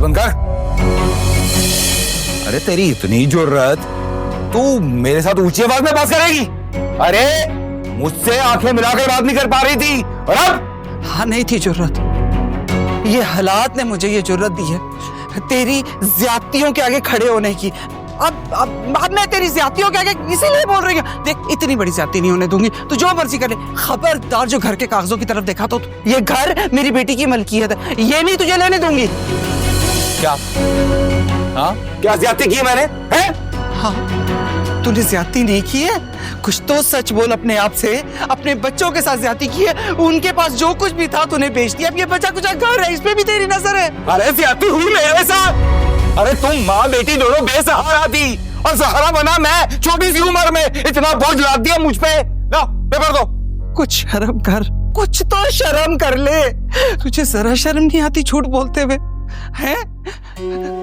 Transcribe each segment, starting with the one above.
बंद कर। अरे तेरी इतनी जुर्रत, तू मेरे साथ ऊंची आवाज में बात करेगी? अरे मुझसे आंखें मिलाकर बात नहीं कर पा रही थी, और अब? हाँ नहीं थी जुर्रत, ये हालात ने मुझे ये जुर्रत दी है तेरी ज्यादतियों के आगे खड़े होने की। अब मैं तेरी ज्यादतियों के आगे इसीलिए बोल रही हूँ। देख, इतनी बड़ी ज्यादती नहीं होने दूंगी, तू जो मर्जी कर ले। खबरदार जो घर के कागजों की तरफ देखा तो ये घर मेरी बेटी की मलकियत है, ये नहीं तुझे लेने दूंगी। क्या? हाँ, क्या ज्यादती की मैंने? हैं? हाँ, तूने ज्यादती नहीं की है, कुछ तो सच बोल अपने आप से। अपने बच्चों के साथ ज्यादती की है, उनके पास जो कुछ भी था तूने बेच दिया। अब ये बचा कुछ घर है, इस पे भी तेरी नजर है। अरे ज्यादती हुई मेरे साथ। अरे तुम माँ बेटी दोनों बेसहारा थी और सहारा बना मैं, छोटी सी उम्र में इतना बोझ लाद दिया मुझ पे। लो पेपर दो। कुछ शर्म कर, कुछ तो शर्म कर ले। तुझे जरा शर्म नहीं आती झूठ बोलते हुए? हैं?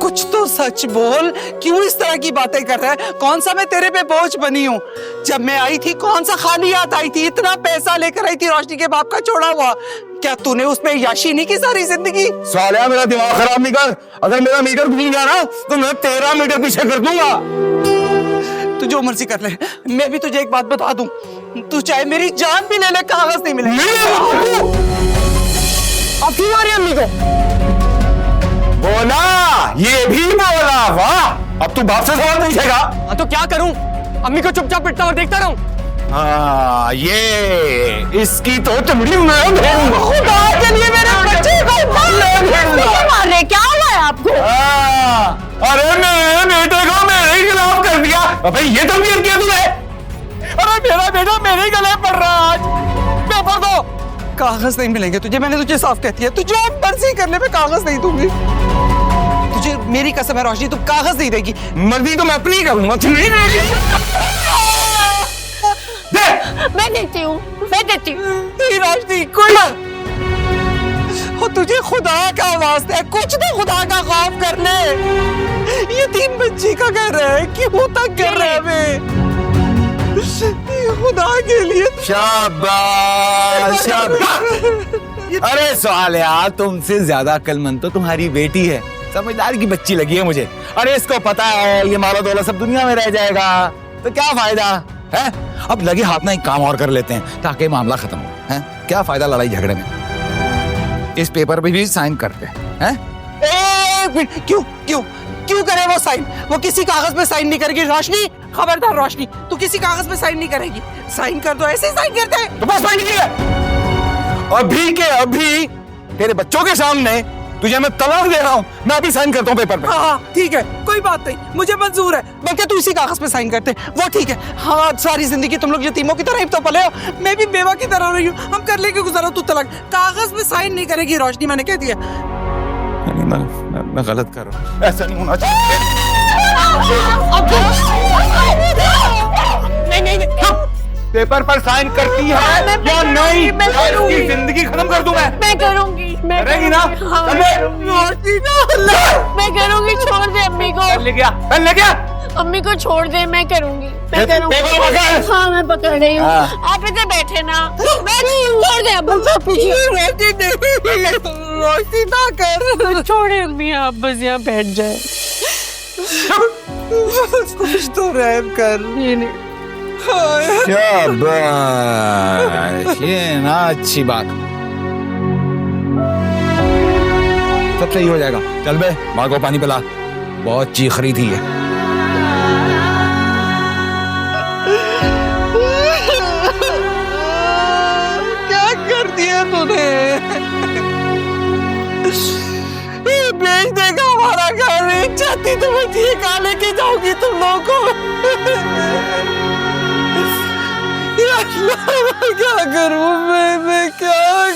कुछ तो सच बोल, क्यों इस तरह की बातें कर रहा है? कौन सा मैं तेरे पे बोझ बनी हूँ? जब मैं आई थी कौन सा खाली हाथ आई थी? इतना पैसा लेकर आई थी रोशनी के बाप का छोड़ा हुआ। क्या तूने उसमें याशी नहीं की सारी जिंदगी? सालिया मेरा दिमाग खराब नहीं कर। अगर मेरा मीटर भूल गया ना तो मैं 13 मीटर पीछे कर दूंगा। तू जो मर्जी कर ले, मैं भी तुझे एक बात बता दूं, तू चाहे मेरी जान भी ले ले, कागज नहीं मिलेगा। अब क्यों आ रही है अम्मी को? बोला, ये भी बोला। वाह, अब तू बाप से सवाल पूछेगा? तो क्या करूं? अम्मी को चुपचाप पिटता और देखता रहूं? हाँ, ये इसकी तो चमड़ी में खुदा के लिए मेरे बच्चे को मार रहे, क्या हुआ है आपको? अरे मेरे बेटे को मेरे खिलाफ कर दिया। अबे ये तो भी किया तूने? अरे मेरा बेटा मेरे गले पड़ रहा है आज। पेपर दो। कागज नहीं मिलेंगे तुझे, मैंने तुझे साफ कहती है। तू जो मर्जी कर ले, मैं कागज नहीं दूंगी। तुझे मेरी कसम है रोशनी, तू कागज नहीं देगी। मर्जी तो मैं अपनी करूंगा, तू नहीं देगी। मैं देती हूँ, मैं देती हूँ। रोशनी कोई हो, तुझे खुदा का वास्ता है, कुछ तो खुदा का खौफ कर ले। ये 3 बच्ची का घर है, क्यों तक कर रहे हैं? खुदा के लिए शाबाश शाबाश। अरे सालिया, तुमसे ज्यादा अक्लमंद तो तुम्हारी बेटी है। समझदार की बच्ची लगी है मुझे। अरे इसको पता है ये माला दौलत सब दुनिया में रह जाएगा, तो क्या फायदा है? अब लगे हाथ में एक काम और कर लेते हैं ताकि मामला खत्म हो। है क्या फायदा लड़ाई झगड़े में? इस पेपर पे भी साइन करते हैं। क्यों क्यों क्यों करे वो साइन? वो किसी कागज पे साइन नहीं करेगी रोशनी। खबरदार रोशनी, तू किसी कागज पे साइन नहीं करेगी। साइन कर दो, ऐसे ही साइन करते हैं। तो बस साइन किया। अभी के अभी तेरे बच्चों के सामने तुझे मैं तलाक दे रहा हूँ। मैं अभी साइन करता हूँ पेपर पे। हाँ ठीक है, कोई बात नहीं, मुझे मंजूर है। बल्कि तू इसी कागज पे साइन करते, वो ठीक है। हाँ, सारी जिंदगी तुम लोग यतीमों की तरह ही तो पले हो, मैं भी बेवा की तरह रही हूँ। हम कर लेंगे गुजारा, तू तलाक। कागज पे साइन नहीं करेगी रोशनी, मैंने कह दिया। मैं गलत कर रहा हूँ, ऐसा नहीं होना चाहिए। नहीं, पेपर पर साइन करती है या नहीं? इसकी जिंदगी खत्म कर दूं मैं करूंगी। करेगी ना? मैं करूंगी, छोड़ दे अम्मी को। ले गया अम्मी को छोड़ दे, मैं करूंगी। हाँ, मैं पकड़ रही हूँ। आप इधर बैठे ना, मैं छोड़ दे अब। रोशनी ना कर, छोड़े अम्मी, आप बस यहाँ बैठ जाए। कुछ तो रहम कर। शाबाश, ये ना अच्छी बात। सब सही हो जाएगा। चल बे, माँ को पानी पिला, बहुत चीख रही थी ये। क्या कर दिया तूने? बेच देगा हमारा घर। चाहती तो मैं ये कहा लेके जाऊंगी तुम लोगों को। क्या करूं मैं क्या करूं?